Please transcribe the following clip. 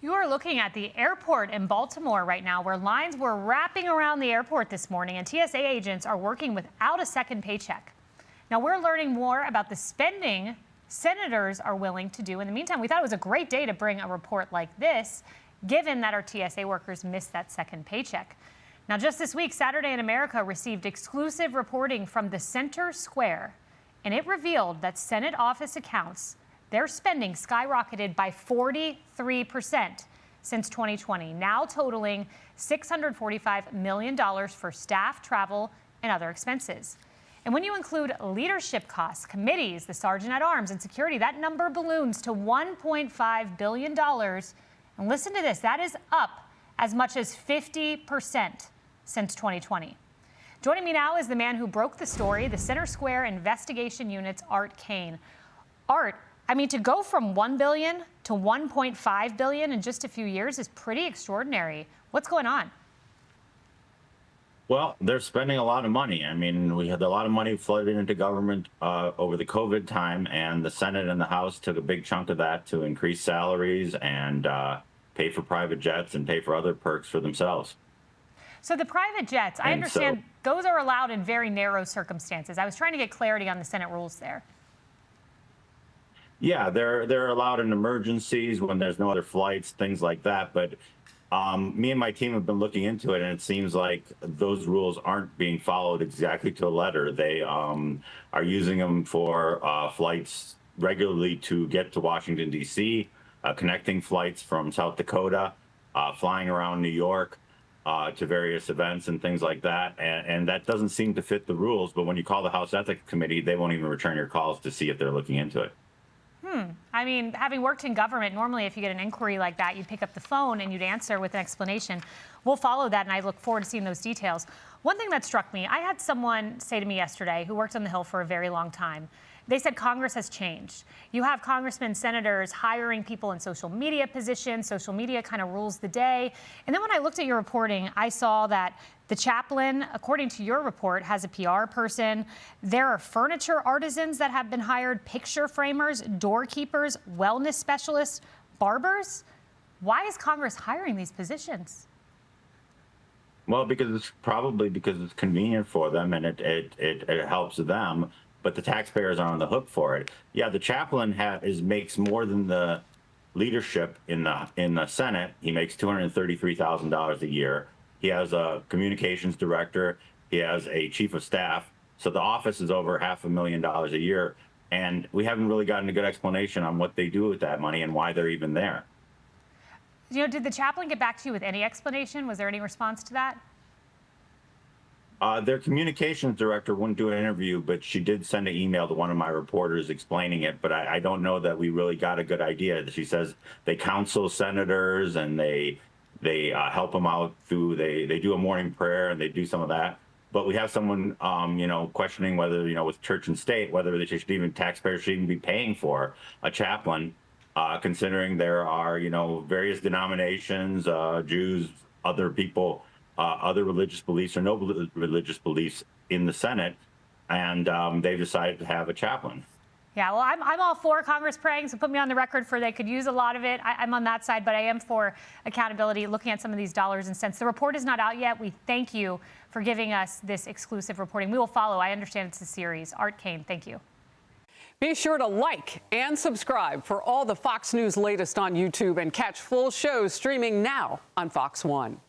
You are looking at the airport in Baltimore right now, where lines were wrapping around the airport this morning, and TSA agents are working without a second paycheck. Now, we're learning more about the spending senators are willing to do. In the meantime, we thought it was a great day to bring a report like this, given that our TSA workers missed that second paycheck. Now, just this week, Saturday in America received exclusive reporting from the Center Square, and it revealed that Senate office accounts, their spending skyrocketed by 43% since 2020, now totaling $645 million for staff, travel, and other expenses. And when you include leadership costs, committees, the sergeant at arms, and security, that number balloons to $1.5 billion. And listen to this, that is up as much as 50% since 2020. Joining me now is the man who broke the story, the Center Square Investigation Unit's Art Kane. Art, I mean, to go from $1 billion to $1.5 billion in just a few years is pretty extraordinary. What's going on? Well, they're spending a lot of money. I mean, we had a lot of money flooded into government over the COVID time, and the Senate and the House took a big chunk of that to increase salaries and pay for private jets and pay for other perks for themselves. So the private jets, I understand those are allowed in very narrow circumstances. I was trying to get clarity on the Senate rules there. Yeah, they're allowed in emergencies when there's no other flights, things like that. But me and my team have been looking into it, and it seems like those rules aren't being followed exactly to the letter. They are using them for flights regularly to get to Washington, D.C., connecting flights from South Dakota, flying around New York to various events and things like that. And that doesn't seem to fit the rules. But when you call the House Ethics Committee, they won't even return your calls to see if they're looking into it. I mean, having worked in government, normally if you get an inquiry like that, you'd pick up the phone and you'd answer with an explanation. We'll follow that, and I look forward to seeing those details. One thing that struck me, I had someone say to me yesterday who worked on the Hill for a very long time. They said Congress has changed. You have congressmen, senators hiring people in social media positions. Social media kind of rules the day. And then when I looked at your reporting, I saw that the chaplain, according to your report, has a PR person. There are furniture artisans that have been hired, picture framers, doorkeepers, wellness specialists, barbers. Why is Congress hiring these positions? Well, because it's convenient for them, and it helps them. But the taxpayers are on the hook for it. Yeah, the chaplain makes more than the leadership in the Senate. He makes $233,000 a year. He has a communications director. He has a chief of staff. So the office is over $500,000 a year. And we haven't really gotten a good explanation on what they do with that money and why they're even there. You know, did the chaplain get back to you with any explanation? Was there any response to that? Their communications director wouldn't do an interview, but she did send an email to one of my reporters explaining it. But I don't know that we really got a good idea. She says they counsel senators and they help them out through, they do a morning prayer and they do some of that. But we have someone, questioning whether, with church and state, whether they should even, taxpayers should even be paying for a chaplain, considering there are, various denominations, Jews, other people, other religious beliefs or no religious beliefs in the Senate, and they've decided to have a chaplain. Yeah, well, I'm all for Congress praying, so put me on the record for they could use a lot of it. I'm on that side, but I am for accountability, looking at some of these dollars and cents. The report is not out yet. We thank you for giving us this exclusive reporting. We will follow. I understand it's a series. Art Kane, thank you. Be sure to like and subscribe for all the Fox News latest on YouTube, and catch full shows streaming now on Fox One.